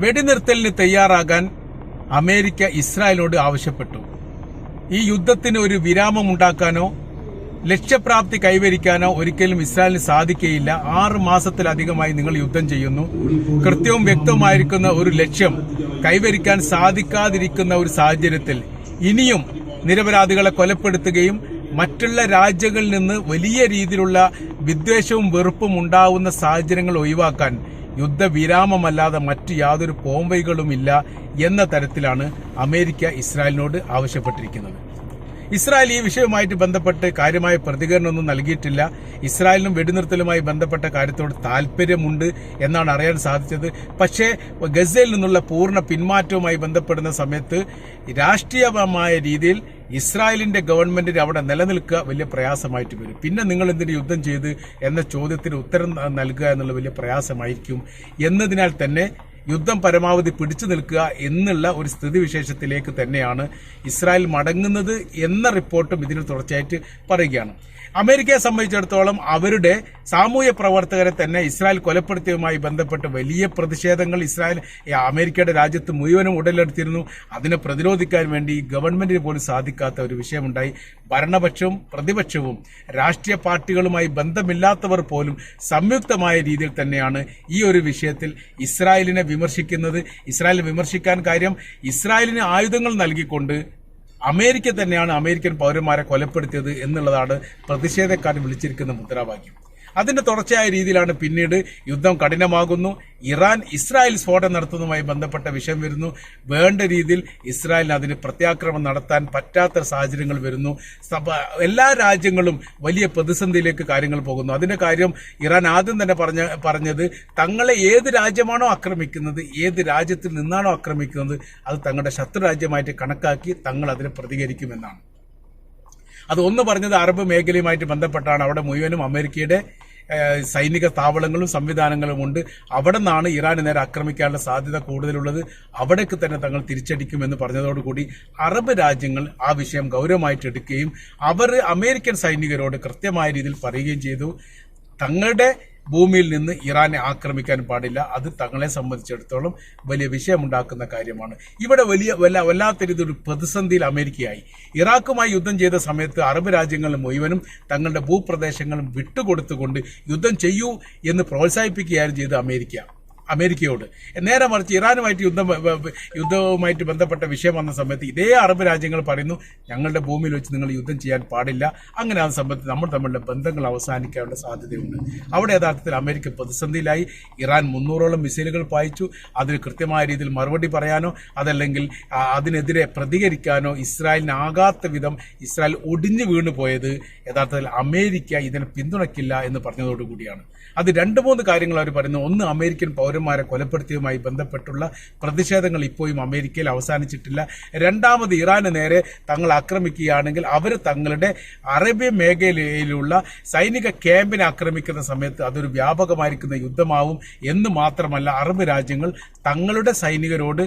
വെടിനിർത്തലിന് തയ്യാറാകാൻ America ഇസ്രായേലിനോട് ആവശ്യപ്പെട്ടു. ഈ യുദ്ധത്തിന് ഒരു വിരാമം ഉണ്ടാക്കാനോ ലക്ഷ്യപ്രാപ്തി കൈവരിക്കാനോ ഒരിക്കലും ഇസ്രായേലിന് സാധിക്കുകയില്ല. 6 മാസത്തിലധികമായി നിങ്ങൾ യുദ്ധം ചെയ്യുന്നു. കൃത്യവും വ്യക്തവുമായിരിക്കുന്ന ഒരു ലക്ഷ്യം കൈവരിക്കാൻ സാധിക്കാതിരിക്കുന്ന ഒരു സാഹചര്യത്തിൽ ഇനിയും നിരപരാധികളെ കൊലപ്പെടുത്തുകയും മറ്റുള്ള രാജ്യങ്ങളിൽ നിന്ന് വലിയ രീതിയിലുള്ള വിദ്വേഷവും വെറുപ്പും ഉണ്ടാവുന്ന സാഹചര്യങ്ങൾ ഒഴിവാക്കാൻ യുദ്ധവിരാമമല്ലാതെ മറ്റു യാതൊരു പോംവഴികളുമില്ല എന്ന തരത്തിലാണ് അമേരിക്ക ഇസ്രായേലിനോട് ആവശ്യപ്പെട്ടിരിക്കുന്നത്. ഇസ്രായേൽ ഈ വിഷയവുമായിട്ട് ബന്ധപ്പെട്ട് കാര്യമായ പ്രതികരണമൊന്നും നൽകിയിട്ടില്ല. ഇസ്രായേലിനും വെടിനിർത്തലുമായി ബന്ധപ്പെട്ട കാര്യത്തോട് താല്പര്യമുണ്ട് എന്നാണ് അറിയാൻ സാധിച്ചത്. പക്ഷേ ഗസയിൽ നിന്നുള്ള പൂർണ്ണ പിന്മാറ്റവുമായി ബന്ധപ്പെടുന്ന സമയത്ത് രാഷ്ട്രീയമായ രീതിയിൽ ഇസ്രായേലിന്റെ ഗവൺമെന്റിന് അവിടെ നിലനിൽക്കുക വലിയ പ്രയാസമായിട്ട് വരും. പിന്നെ നിങ്ങൾ എന്തിന് യുദ്ധം ചെയ്ത് എന്ന ചോദ്യത്തിന് ഉത്തരം നൽകുക എന്നുള്ള വലിയ പ്രയാസമായിരിക്കും. എന്നതിനാൽ തന്നെ യുദ്ധം പരമാവധി പിടിച്ചു നിൽക്കുക എന്നുള്ള ഒരു സ്ഥിതിവിശേഷത്തിലേക്ക് തന്നെയാണ് ഇസ്രായേൽ മടങ്ങുന്നത് എന്ന റിപ്പോർട്ടും ഇതിന് തുടർച്ചയായിട്ട് പറയുകയാണ്. അമേരിക്കയെ സംബന്ധിച്ചിടത്തോളം അവരുടെ സാമൂഹ്യ പ്രവർത്തകരെ തന്നെ ഇസ്രായേൽ കൊലപ്പെടുത്തിയതുമായി ബന്ധപ്പെട്ട് വലിയ പ്രതിഷേധങ്ങൾ അമേരിക്കയുടെ രാജ്യത്ത് മുഴുവനും ഉടലെടുത്തിരുന്നു. അതിനെ പ്രതിരോധിക്കാൻ വേണ്ടി ഗവൺമെന്റിന് പോലും സാധിക്കാത്ത ഒരു വിഷയമുണ്ടായി. ഭരണപക്ഷവും പ്രതിപക്ഷവും രാഷ്ട്രീയ പാർട്ടികളുമായി ബന്ധമില്ലാത്തവർ പോലും സംയുക്തമായ രീതിയിൽ തന്നെയാണ് ഈ ഒരു വിഷയത്തിൽ ഇസ്രായേലിനെ വിമർശിക്കുന്നത്. ഇസ്രായേലിനെ വിമർശിക്കാൻ കാര്യം ഇസ്രായേലിന് ആയുധങ്ങൾ നൽകിക്കൊണ്ട് അമേരിക്ക തന്നെയാണ് അമേരിക്കൻ പൗരന്മാരെ കൊലപ്പെടുത്തിയത് എന്നുള്ളതാണ് പ്രതിഷേധക്കാർ വിളിച്ചിരിക്കുന്ന മുദ്രാവാക്യം. അതിന്റെ തുടർച്ചയായ രീതിയിലാണ് പിന്നീട് യുദ്ധം കഠിനമാകുന്നു. ഇറാൻ ഇസ്രായേൽ സ്ഫോടനം നടത്തുന്നതുമായി ബന്ധപ്പെട്ട വിഷയം വരുന്നു. വേണ്ട രീതിയിൽ ഇസ്രായേലിന് അതിന് പ്രത്യാക്രമണം നടത്താൻ പറ്റാത്ത സാഹചര്യങ്ങൾ വരുന്നു. എല്ലാ രാജ്യങ്ങളും വലിയ പ്രതിസന്ധിയിലേക്ക് കാര്യങ്ങൾ പോകുന്നു. അതിന്റെ കാര്യം ഇറാൻ ആദ്യം തന്നെ പറഞ്ഞത് തങ്ങളെ ഏത് രാജ്യമാണോ ആക്രമിക്കുന്നത്, ഏത് രാജ്യത്തിൽ നിന്നാണോ ആക്രമിക്കുന്നത്, അത് തങ്ങളുടെ ശത്രു രാജ്യമായിട്ട് കണക്കാക്കി തങ്ങൾ അതിനെ പ്രതികരിക്കുമെന്നാണ്. അത് ഒന്ന് പറഞ്ഞത് അറബ് മേഖലയുമായിട്ട് ബന്ധപ്പെട്ടാണ്. അവിടെ മുഴുവനും അമേരിക്കയുടെ സൈനിക താവളങ്ങളും സംവിധാനങ്ങളും ഉണ്ട്. അവിടെ നിന്നാണ് ഇറാന് നേരെ ആക്രമിക്കാനുള്ള സാധ്യത കൂടുതലുള്ളത്. അവിടേക്ക് തന്നെ തങ്ങൾ തിരിച്ചടിക്കുമെന്ന് പറഞ്ഞതോടുകൂടി അറബ് രാജ്യങ്ങൾ ആ വിഷയം ഗൗരവമായിട്ട് എടുക്കുകയും അവർ അമേരിക്കൻ സൈനികരോട് കൃത്യമായ രീതിയിൽ പറയുകയും ചെയ്തു, തങ്ങളുടെ ഭൂമിയിൽ നിന്ന് ഇറാനെ ആക്രമിക്കാൻ പാടില്ല. അത് തങ്ങളെ സംബന്ധിച്ചിടത്തോളം വലിയ വിഷയമുണ്ടാക്കുന്ന കാര്യമാണ്. ഇവിടെ വല്ലാത്ത രീതിയിൽ പ്രതിസന്ധിയിൽ അമേരിക്കയായി. ഇറാഖുമായി യുദ്ധം ചെയ്ത സമയത്ത് അറബ് രാജ്യങ്ങൾ മുഴുവനും തങ്ങളുടെ ഭൂപ്രദേശങ്ങളും വിട്ടുകൊടുത്തുകൊണ്ട് യുദ്ധം ചെയ്യൂ എന്ന് പ്രോത്സാഹിപ്പിക്കുകയായിരുന്നു ചെയ്ത് അമേരിക്കയോട്. നേരെ മറിച്ച് ഇറാനുമായിട്ട് യുദ്ധവുമായിട്ട് ബന്ധപ്പെട്ട വിഷയം വന്ന സമയത്ത് ഇതേ അറബ് രാജ്യങ്ങൾ പറയുന്നു, ഞങ്ങളുടെ ഭൂമിയിൽ വെച്ച് നിങ്ങൾ യുദ്ധം ചെയ്യാൻ പാടില്ല. അങ്ങനെ ആ സമയത്ത് നമ്മൾ തമ്മിലുള്ള ബന്ധങ്ങൾ അവസാനിക്കാനുള്ള സാധ്യതയുണ്ട്. അവിടെ യഥാർത്ഥത്തിൽ അമേരിക്ക പ്രതിസന്ധിയിലായി. ഇറാൻ 300ഓളം മിസൈലുകൾ പായിച്ചു. അതിന് കൃത്യമായ രീതിയിൽ മറുപടി പറയാനോ അതല്ലെങ്കിൽ അതിനെതിരെ പ്രതികരിക്കാനോ ഇസ്രായേലിനാകാത്ത വിധം ഇസ്രായേൽ ഒടിഞ്ഞു വീണു പോയത് യഥാർത്ഥത്തിൽ അമേരിക്ക ഇതിനെ പിന്തുണയ്ക്കില്ല എന്ന് പറഞ്ഞതോടുകൂടിയാണ്. അത് 2-3 കാര്യങ്ങൾ അവർ പറയുന്നു. ഒന്ന്, അമേരിക്കൻ പൗരന്മാരെ കൊലപ്പെടുത്തിയതുമായി ബന്ധപ്പെട്ടുള്ള പ്രതിഷേധങ്ങൾ ഇപ്പോഴും അമേരിക്കയിൽ അവസാനിച്ചിട്ടില്ല. രണ്ടാമത്, ഇറാന് നേരെ തങ്ങൾ ആക്രമിക്കുകയാണെങ്കിൽ അവർ തങ്ങളുടെ അറേബ്യൻ മേഖലയിലുള്ള സൈനിക ക്യാമ്പിനെ ആക്രമിക്കുന്ന സമയത്ത് അതൊരു വ്യാപകമായിരിക്കുന്ന യുദ്ധമാവും എന്ന് മാത്രമല്ല, അറബ് രാജ്യങ്ങൾ തങ്ങളുടെ സൈനികരോട്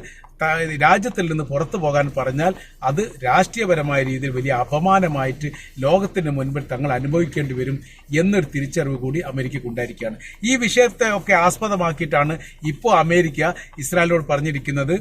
രാജ്യത്തിൽ നിന്ന് പുറത്തു പോകാൻ പറഞ്ഞാൽ അത് രാഷ്ട്രീയപരമായ രീതിയിൽ വലിയ അപമാനമായിട്ട് ലോകത്തിന് മുൻപിൽ തങ്ങൾ അനുഭവിക്കേണ്ടി വരും എന്നൊരു തിരിച്ചറിവ് കൂടി അമേരിക്കയ്ക്ക് ഉണ്ടായിരിക്കുകയാണ്. ഈ വിഷയത്തെ ഒക്കെ ആസ്പദമാക്കിയിട്ടാണ് ഇപ്പോൾ അമേരിക്ക ഇസ്രായേലിനോട് പറഞ്ഞിരിക്കുന്നത്,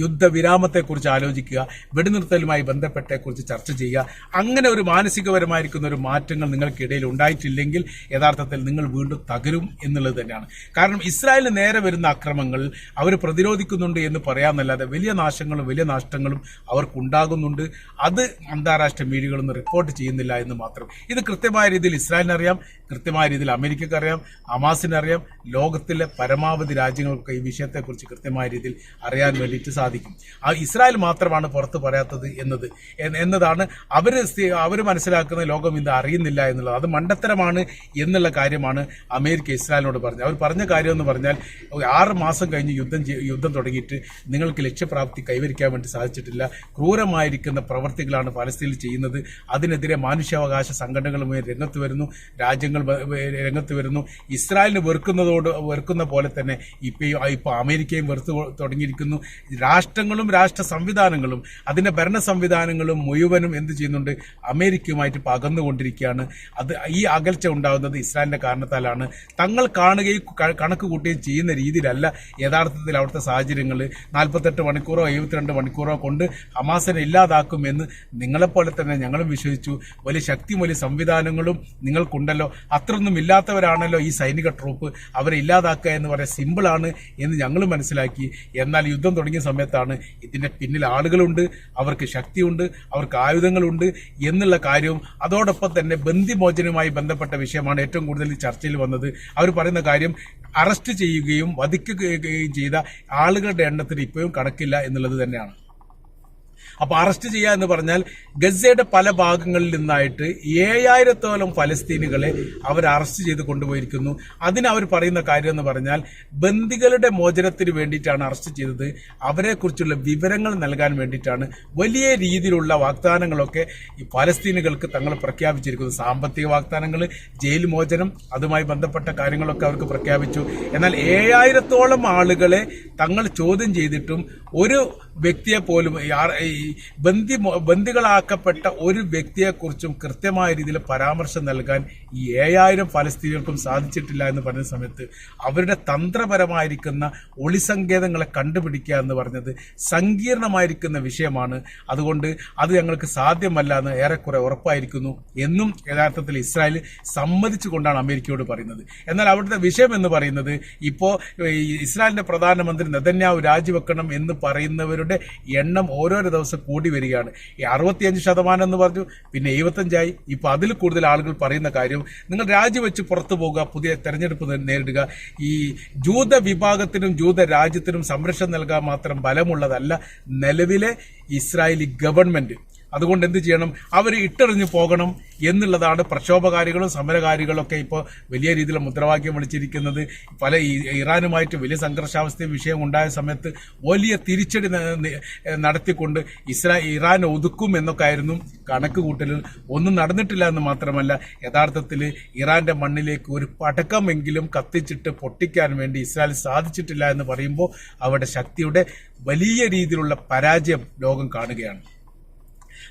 യുദ്ധവിരാമത്തെക്കുറിച്ച് ആലോചിക്കുക, വെടിനിർത്തലുമായി ബന്ധപ്പെട്ടെക്കുറിച്ച് ചർച്ച ചെയ്യുക. അങ്ങനെ ഒരു മാനസികപരമായിരിക്കുന്ന ഒരു മാറ്റങ്ങൾ നിങ്ങൾക്കിടയിൽ ഉണ്ടായിട്ടില്ലെങ്കിൽ യഥാർത്ഥത്തിൽ നിങ്ങൾ വീണ്ടും തകരും എന്നുള്ളത് തന്നെയാണ്. കാരണം ഇസ്രായേലിന് നേരെ വരുന്ന അക്രമങ്ങൾ അവർ പ്രതിരോധിക്കുന്നുണ്ട് എന്ന് പറയാമെന്നല്ലാതെ വലിയ നാശങ്ങളും വലിയ നഷ്ടങ്ങളും അവർക്കുണ്ടാകുന്നുണ്ട്. അത് അന്താരാഷ്ട്ര മീഡിയകളൊന്നും റിപ്പോർട്ട് ചെയ്യുന്നില്ല എന്ന് മാത്രം. ഇത് കൃത്യമായ രീതിയിൽ ഇസ്രായേലിനറിയാം, കൃത്യമായ രീതിയിൽ അമേരിക്കക്കറിയാം, ഹമാസിനറിയാം, ലോകത്തിലെ പരമാവധി രാജ്യങ്ങൾക്ക് ഈ വിഷയത്തെക്കുറിച്ച് കൃത്യമായ രീതിയിൽ അറിയാൻ വേണ്ടിയിട്ട് സാധിക്കും. ഇസ്രായേൽ മാത്രമാണ് പുറത്ത് പറയാത്തത് എന്നതാണ് അവർ മനസ്സിലാക്കുന്ന. ലോകം ഇത് അറിയുന്നില്ല എന്നുള്ളത് അത് മണ്ടത്തരമാണ് എന്നുള്ള കാര്യമാണ് അമേരിക്ക ഇസ്രായേലിനോട് പറഞ്ഞത്. അവർ പറഞ്ഞ കാര്യം എന്ന് പറഞ്ഞാൽ 6 മാസം കഴിഞ്ഞ് യുദ്ധം തുടങ്ങിയിട്ട് നിങ്ങൾക്ക് ലക്ഷ്യപ്രാപ്തി കൈവരിക്കാൻ വേണ്ടി സാധിച്ചിട്ടില്ല. ക്രൂരമായിരിക്കുന്ന പ്രവർത്തികളാണ് പലസ്തീനിൽ ചെയ്യുന്നത്. അതിനെതിരെ മാനുഷ്യാവകാശ സംഘടനകളുമായി രംഗത്ത് വരുന്നു, രാജ്യങ്ങൾ രംഗത്ത് വരുന്നു. ഇസ്രായേലിന് വെറുക്കുന്ന പോലെ തന്നെ ഇപ്പോൾ അമേരിക്കയും വെറുത്തു തുടങ്ങിയിരിക്കുന്നു. രാഷ്ട്രങ്ങളും രാഷ്ട്ര സംവിധാനങ്ങളും അതിന്റെ ഭരണ സംവിധാനങ്ങളും മുഴുവനും എന്ത് ചെയ്യുന്നുണ്ട്, അമേരിക്കയുമായിട്ട് ഇപ്പോൾ അകന്നുകൊണ്ടിരിക്കുകയാണ്. അത് ഈ അകൽച്ച ഉണ്ടാകുന്നത് ഇസ്രായേലിന്റെ കാരണത്താലാണ്. തങ്ങൾ കാണുകയും കണക്ക് കൂട്ടുകയും ചെയ്യുന്ന രീതിയിലല്ല യഥാർത്ഥത്തിൽ അവിടുത്തെ സാഹചര്യങ്ങൾ. 48 മണിക്കൂറോ 72 മണിക്കൂറോ കൊണ്ട് ഹമാസിനെ ഇല്ലാതാക്കുമെന്ന് നിങ്ങളെപ്പോലെ തന്നെ ഞങ്ങളും വിശ്വസിച്ചു. വലിയ ശക്തിയും വലിയ സംവിധാനങ്ങളും നിങ്ങൾക്കുണ്ടല്ലോ, അത്രയൊന്നും ഇല്ലാത്തവരാണല്ലോ ഈ സൈനിക ട്രൂപ്പ്, അവരെ ഇല്ലാതാക്കുക എന്ന് പറയാൻ സിമ്പിളാണ് എന്ന് ഞങ്ങൾ മനസ്സിലാക്കി. എന്നാൽ യുദ്ധം തുടങ്ങിയ സമയത്താണ് ഇതിന്റെ പിന്നിൽ ആളുകളുണ്ട്, അവർക്ക് ശക്തിയുണ്ട്, അവർക്ക് ആയുധങ്ങളുണ്ട് എന്നുള്ള കാര്യവും അതോടൊപ്പം തന്നെ ബന്ദിമോചനവുമായി ബന്ധപ്പെട്ട വിഷയമാണ് ഏറ്റവും കൂടുതൽ ചർച്ചയിൽ വന്നത്. അവർ പറയുന്ന കാര്യം അറസ്റ്റ് ചെയ്യുകയും വധിക്കുകയും ചെയ്ത ആളുകളുടെ എണ്ണത്തിന് ഇപ്പോഴും കണക്കില്ല എന്നുള്ളത് തന്നെയാണ്. അപ്പൊ അറസ്റ്റ് ചെയ്യുക എന്ന് പറഞ്ഞാൽ ഗസയുടെ പല ഭാഗങ്ങളിൽ നിന്നായിട്ട് 7000-ഓളം ഫലസ്തീനുകളെ അവർ അറസ്റ്റ് ചെയ്ത് കൊണ്ടുപോയിരിക്കുന്നു. അതിന് അവർ പറയുന്ന കാര്യം എന്ന് പറഞ്ഞാൽ ബന്ദികളുടെ മോചനത്തിന് വേണ്ടിയിട്ടാണ് അറസ്റ്റ് ചെയ്തത്, അവരെക്കുറിച്ചുള്ള വിവരങ്ങൾ നൽകാൻ വേണ്ടിയിട്ടാണ്. വലിയ രീതിയിലുള്ള വാഗ്ദാനങ്ങളൊക്കെ ഈ ഫലസ്തീനുകൾക്ക് തങ്ങൾ പ്രഖ്യാപിച്ചിരിക്കുന്നു. സാമ്പത്തിക വാഗ്ദാനങ്ങൾ, ജയിൽ മോചനം, അതുമായി ബന്ധപ്പെട്ട കാര്യങ്ങളൊക്കെ അവർക്ക് പ്രഖ്യാപിച്ചു. എന്നാൽ 7000-ഓളം ആളുകളെ തങ്ങൾ ചോദ്യം ചെയ്തിട്ടും ഒരു വ്യക്തിയെ പോലും ബന്ദികളാക്കപ്പെട്ട ഒരു വ്യക്തിയെക്കുറിച്ചും കൃത്യമായ രീതിയിൽ പരാമർശം നൽകാൻ ഈ 7000 ഫലസ്തീനികൾക്കും സാധിച്ചിട്ടില്ല എന്ന് പറഞ്ഞ സമയത്ത് അവരുടെ തന്ത്രപരമായിരിക്കുന്ന ഒളിസങ്കേതങ്ങളെ കണ്ടുപിടിക്കുക എന്ന് പറഞ്ഞത് സങ്കീർണമായിരിക്കുന്ന വിഷയമാണ്. അതുകൊണ്ട് അത് ഞങ്ങൾക്ക് സാധ്യമല്ല എന്ന് ഏറെക്കുറെ ഉറപ്പായിരിക്കുന്നു എന്നും യഥാർത്ഥത്തിൽ ഇസ്രായേൽ സമ്മതിച്ചുകൊണ്ടാണ് അമേരിക്കയോട് പറയുന്നത്. എന്നാൽ അവിടുത്തെ വിഷയം എന്ന് പറയുന്നത് ഇപ്പോൾ ഇസ്രായേലിന്റെ പ്രധാനമന്ത്രി നെതന്യാഹു രാജിവെക്കണം എന്ന് പറയുന്നവരുടെ എണ്ണം ഓരോരോ ദിവസം കൂടി വരികയാണ്. ഈ 65% എന്ന് പറഞ്ഞു, പിന്നെ 75 ഇപ്പൊ അതിൽ കൂടുതൽ ആളുകൾ പറയുന്ന കാര്യം നിങ്ങൾ രാജിവെച്ച് പുറത്തു പോകുക, പുതിയ തെരഞ്ഞെടുപ്പ് നേരിടുക. ഈ ജൂത വിഭാഗത്തിനും ജൂത രാജ്യത്തിനും സംരക്ഷണം നൽകാൻ മാത്രം ബലമുള്ളതല്ല നിലവിലെ ഇസ്രായേലി ഗവൺമെന്റ്. അതുകൊണ്ട് എന്ത് ചെയ്യണം, അവർ ഇട്ടെറിഞ്ഞു പോകണം എന്നുള്ളതാണ് പ്രക്ഷോഭകാരികളും സമരകാരികളൊക്കെ ഇപ്പോൾ വലിയ രീതിയിൽ മുദ്രാവാക്യം വിളിച്ചിരിക്കുന്നത്. പല ഇറാനുമായിട്ട് വലിയ സംഘർഷാവസ്ഥയും വിഷയം ഉണ്ടായ സമയത്ത് വലിയ തിരിച്ചടി നടത്തിക്കൊണ്ട് ഇറാൻ ഒതുക്കും എന്നൊക്കെ ആയിരുന്നു കണക്ക് കൂട്ടൽ. ഒന്നും നടന്നിട്ടില്ല എന്ന് മാത്രമല്ല, യഥാർത്ഥത്തിൽ ഇറാന്റെ മണ്ണിലേക്ക് ഒരു പടക്കമെങ്കിലും കത്തിച്ചിട്ട് പൊട്ടിക്കാൻ വേണ്ടി ഇസ്രായേൽ സാധിച്ചിട്ടില്ല എന്ന് പറയുമ്പോൾ അവരുടെ ശക്തിയുടെ വലിയ രീതിയിലുള്ള പരാജയം ലോകം കാണുകയാണ്.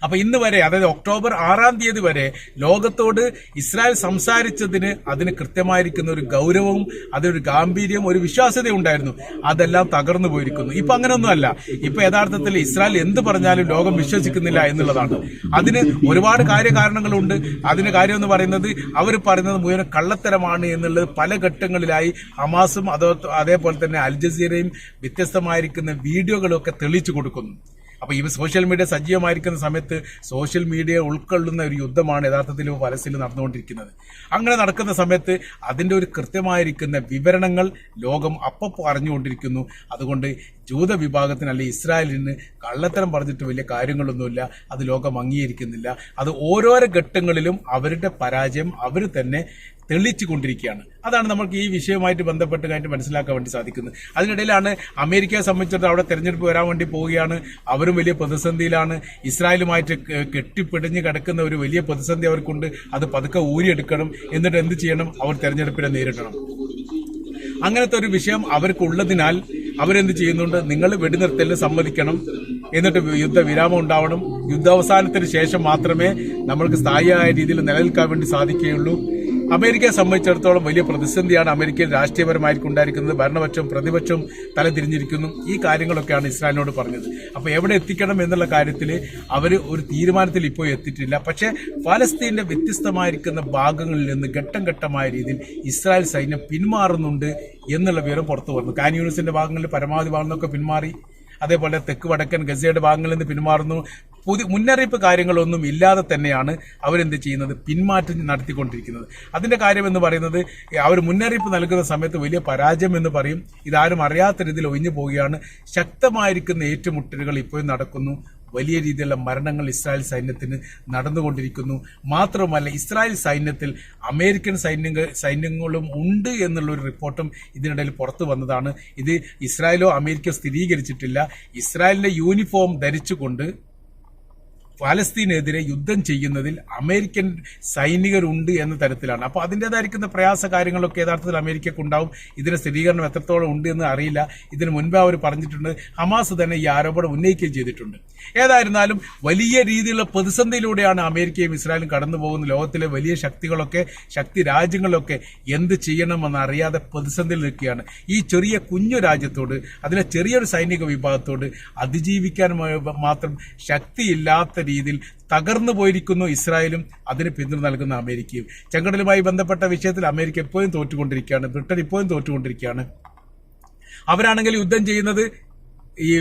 അപ്പൊ ഇന്ന് വരെ, അതായത് ഒക്ടോബർ 6 വരെ ലോകത്തോട് ഇസ്രായേൽ സംസാരിച്ചതിന് അതിന് കൃത്യമായിരിക്കുന്ന ഒരു ഗൗരവവും അതൊരു ഗാംഭീര്യവും ഒരു വിശ്വാസ്യത ഉണ്ടായിരുന്നു. അതെല്ലാം തകർന്നു പോയിരിക്കുന്നു. ഇപ്പൊ അങ്ങനെയൊന്നുമല്ല. ഇപ്പൊ യഥാർത്ഥത്തിൽ ഇസ്രായേൽ എന്ത് പറഞ്ഞാലും ലോകം വിശ്വസിക്കുന്നില്ല എന്നുള്ളതാണ്. അതിന് ഒരുപാട് കാര്യകാരണങ്ങളുണ്ട്. അതിന് കാര്യം എന്ന് പറയുന്നത് അവർ പറയുന്നത് മുഴുവൻ കള്ളത്തരമാണ് എന്നുള്ളത് പല ഘട്ടങ്ങളിലായി ഹമാസും അതേപോലെ തന്നെ അൽ ജസീറയും വ്യത്യസ്തമായിരിക്കുന്ന വീഡിയോകളൊക്കെ തെളിയിച്ചു കൊടുക്കുന്നു. അപ്പൊ ഈ സോഷ്യൽ മീഡിയ സജീവമായിരിക്കുന്ന സമയത്ത് സോഷ്യൽ മീഡിയ ഉൾക്കൊള്ളുന്ന ഒരു യുദ്ധമാണ് യഥാർത്ഥത്തിൽ പലസ്തീനിൽ നടന്നുകൊണ്ടിരിക്കുന്നത്. അങ്ങനെ നടക്കുന്ന സമയത്ത് അതിന്റെ ഒരു കൃത്യമായിരിക്കുന്ന വിവരണങ്ങൾ ലോകം അപ്പോൾ അറിഞ്ഞുകൊണ്ടിരിക്കുന്നു. അതുകൊണ്ട് ജൂത വിഭാഗത്തിന് അല്ലെങ്കിൽ ഇസ്രായേലിന് കള്ളത്തരം പറഞ്ഞിട്ട് വലിയ കാര്യങ്ങളൊന്നുമില്ല, അത് ലോകം അംഗീകരിക്കുന്നില്ല. അത് ഓരോരോ ഘട്ടങ്ങളിലും അവരുടെ പരാജയം അവർ തന്നെ തെളിയിച്ചു കൊണ്ടിരിക്കുകയാണ്. അതാണ് നമുക്ക് ഈ വിഷയവുമായിട്ട് ബന്ധപ്പെട്ട് കഴിഞ്ഞിട്ട് മനസ്സിലാക്കാൻ വേണ്ടി സാധിക്കുന്നത്. അതിനിടയിലാണ് അമേരിക്കയെ സംബന്ധിച്ചിടത്തോളം അവിടെ തെരഞ്ഞെടുപ്പ് വരാൻ വേണ്ടി പോവുകയാണ്. അവരും വലിയ പ്രതിസന്ധിയിലാണ്. ഇസ്രായേലുമായിട്ട് കെട്ടിപ്പിടിഞ്ഞ് കിടക്കുന്ന ഒരു വലിയ പ്രതിസന്ധി അവർക്കുണ്ട്. അത് പതുക്കെ ഊരിയെടുക്കണം. എന്നിട്ട് എന്ത് ചെയ്യണം, അവർ തെരഞ്ഞെടുപ്പിനെ നേരിടണം. അങ്ങനത്തെ ഒരു വിഷയം അവർക്കുള്ളതിനാൽ അവരെന്ത് ചെയ്യുന്നുണ്ട്, നിങ്ങൾ വെടിനിർത്തലിന് സമ്മതിക്കണം, എന്നിട്ട് യുദ്ധവിരാമം ഉണ്ടാവണം. യുദ്ധാവസാനത്തിന് ശേഷം മാത്രമേ നമ്മൾക്ക് സ്ഥായിയായ രീതിയിൽ നിലനിൽക്കാൻ വേണ്ടി സാധിക്കുകയുള്ളൂ. അമേരിക്കയെ സംബന്ധിച്ചിടത്തോളം വലിയ പ്രതിസന്ധിയാണ് അമേരിക്കയിൽ രാഷ്ട്രീയപരമായിട്ടുണ്ടായിരിക്കുന്നത്. ഭരണപക്ഷവും പ്രതിപക്ഷവും തലതിരിഞ്ഞിരിക്കുന്നു. ഈ കാര്യങ്ങളൊക്കെയാണ് ഇസ്രായേലിനോട് പറഞ്ഞത്. അപ്പോൾ എവിടെ എത്തിക്കണം എന്നുള്ള കാര്യത്തിൽ അവർ ഒരു തീരുമാനത്തിൽ ഇപ്പോൾ എത്തിയിട്ടില്ല. പക്ഷേ ഫലസ്തീന്റെ വ്യത്യസ്തമായിരിക്കുന്ന ഭാഗങ്ങളിൽ നിന്ന് ഘട്ടം ഘട്ടമായ രീതിയിൽ ഇസ്രായേൽ സൈന്യം പിന്മാറുന്നുണ്ട് എന്നുള്ള വിവരം പുറത്തു വന്നു. കാൻ യൂണിസിന്റെ ഭാഗങ്ങളിൽ പരമാവധി ഭാഗങ്ങളൊക്കെ പിന്മാറി. അതേപോലെ തെക്ക് വടക്കൻ ഗസയുടെ ഭാഗങ്ങളിൽ നിന്ന് പിന്മാറുന്നു. മുന്നറിയിപ്പ് കാര്യങ്ങളൊന്നും ഇല്ലാതെ തന്നെയാണ് അവരെന്ത് ചെയ്യുന്നത്, പിന്മാറ്റം നടത്തിക്കൊണ്ടിരിക്കുന്നത്. അതിന്റെ കാര്യം എന്ന് പറയുന്നത് അവർ മുന്നറിയിപ്പ് നൽകുന്ന സമയത്ത് വലിയ പരാജയം എന്ന് പറയും. ഇതാരും അറിയാത്ത രീതിയിൽ ഒഴിഞ്ഞു പോവുകയാണ്. ശക്തമായിരിക്കുന്ന ഏറ്റുമുട്ടലുകൾ ഇപ്പോഴും നടക്കുന്നു. വലിയ രീതിയിലുള്ള മരണങ്ങൾ ഇസ്രായേൽ സൈന്യത്തിന് നടന്നുകൊണ്ടിരിക്കുന്നു. മാത്രമല്ല ഇസ്രായേൽ സൈന്യത്തിൽ അമേരിക്കൻ സൈന്യങ്ങളും ഉണ്ട് എന്നുള്ളൊരു റിപ്പോർട്ടും ഇതിനിടയിൽ പുറത്തു വന്നതാണ്. ഇത് ഇസ്രായേലോ അമേരിക്കയോ സ്ഥിരീകരിച്ചിട്ടില്ല. ഇസ്രായേലിന്റെ യൂണിഫോം ധരിച്ചുകൊണ്ട് ഫലസ്തീനെതിരെ യുദ്ധം ചെയ്യുന്നതിൽ അമേരിക്കൻ സൈനികരുണ്ട് എന്ന തരത്തിലാണ്. അപ്പോൾ അതിൻ്റെതായിരിക്കുന്ന പ്രയാസ കാര്യങ്ങളൊക്കെ യഥാർത്ഥത്തിൽ അമേരിക്കക്കുണ്ടാവും. ഇതിന് സ്ഥിരീകരണം എത്രത്തോളം ഉണ്ട് എന്ന് അറിയില്ല. ഇതിന് മുൻപ് അവർ പറഞ്ഞിട്ടുണ്ട്. ഹമാസ് തന്നെ ഈ ആരോപണം ഉന്നയിക്കുകയും ചെയ്തിട്ടുണ്ട്. ഏതായിരുന്നാലും വലിയ രീതിയിലുള്ള പ്രതിസന്ധിയിലൂടെയാണ് അമേരിക്കയും ഇസ്രായേലും കടന്നു പോകുന്നത്. ലോകത്തിലെ വലിയ ശക്തി രാജ്യങ്ങളൊക്കെ എന്ത് ചെയ്യണമെന്ന് അറിയാതെ പ്രതിസന്ധിയിൽ നിൽക്കുകയാണ്. ഈ ചെറിയ കുഞ്ഞു രാജ്യത്തോട്, അതിലെ ചെറിയൊരു സൈനിക വിഭാഗത്തോട് അതിജീവിക്കാൻ മാത്രം ശക്തിയില്ലാത്ത രീതിയിൽ തകർന്നു പോയിരിക്കുന്നു ഇസ്രായേലും അതിന് പിന്തുണ നൽകുന്ന അമേരിക്കയും. ചെങ്കടലുമായി ബന്ധപ്പെട്ട വിഷയത്തിൽ അമേരിക്ക എപ്പോഴും തോറ്റുകൊണ്ടിരിക്കുകയാണ്. ബ്രിട്ടൻ ഇപ്പോഴും തോറ്റുകൊണ്ടിരിക്കുകയാണ്. അവരാണെങ്കിൽ യുദ്ധം ചെയ്യുന്നത് ഈ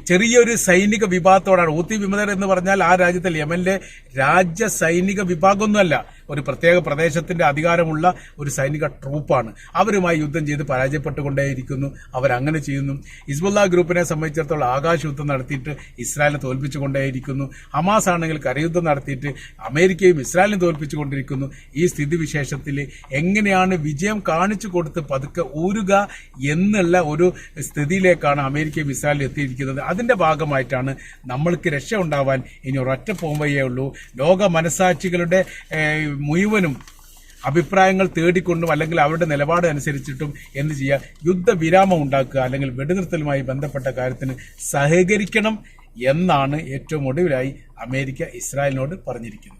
ചെറിയൊരു സൈനിക വിഭാഗത്തോടാണ്. ഹൂത്തി വിമതർ എന്ന് പറഞ്ഞാൽ ആ രാജ്യത്തിൽ യമനിലെ രാജ്യ സൈനിക വിഭാഗമൊന്നുമല്ല, ഒരു പ്രത്യേക പ്രദേശത്തിന്റെ അധികാരമുള്ള ഒരു സൈനിക ട്രൂപ്പാണ്. അവരുമായി യുദ്ധം ചെയ്ത് പരാജയപ്പെട്ടുകൊണ്ടേയിരിക്കുന്നു. അവരങ്ങനെ ചെയ്യുന്നു. ഹിസ്ബുള്ള ഗ്രൂപ്പിനെ സംബന്ധിച്ചിടത്തോളം ആകാശ യുദ്ധം നടത്തിയിട്ട് ഇസ്രായേലിനെ തോൽപ്പിച്ചുകൊണ്ടേയിരിക്കുന്നു. ഹമാസ് ആണെങ്കിൽ കരയുദ്ധം നടത്തിയിട്ട് അമേരിക്കയും ഇസ്രായേലിനെ തോൽപ്പിച്ചുകൊണ്ടിരിക്കുന്നു. ഈ സ്ഥിതിവിശേഷത്തിൽ എങ്ങനെയാണ് വിജയം കാണിച്ചു കൊടുത്ത് പതുക്കെ ഊരുക എന്നുള്ള ഒരു സ്ഥിതിയിലേക്കാണ് അമേരിക്കയും ഇസ്രായേലും എത്തിയിരിക്കുന്നത്. അതിന്റെ ഭാഗമായിട്ടാണ് നമ്മൾക്ക് രക്ഷ ഉണ്ടാവാൻ ഇനി ഒരൊറ്റ പോംവഴിയേ ഉള്ളൂ. ലോക മനസാക്ഷികളുടെ മുഴുവനും അഭിപ്രായങ്ങൾ തേടിക്കൊണ്ടും അല്ലെങ്കിൽ അവരുടെ നിലപാട് അനുസരിച്ചിട്ടും എന്ത് ചെയ്യുക, യുദ്ധവിരാമം ഉണ്ടാക്കുക അല്ലെങ്കിൽ വെടിനിർത്തലുമായി ബന്ധപ്പെട്ട കാര്യത്തിന് സഹകരിക്കണം എന്നാണ് ഏറ്റവും ഒടുവിലായി അമേരിക്ക ഇസ്രായേലിനോട് പറഞ്ഞിരിക്കുന്നത്.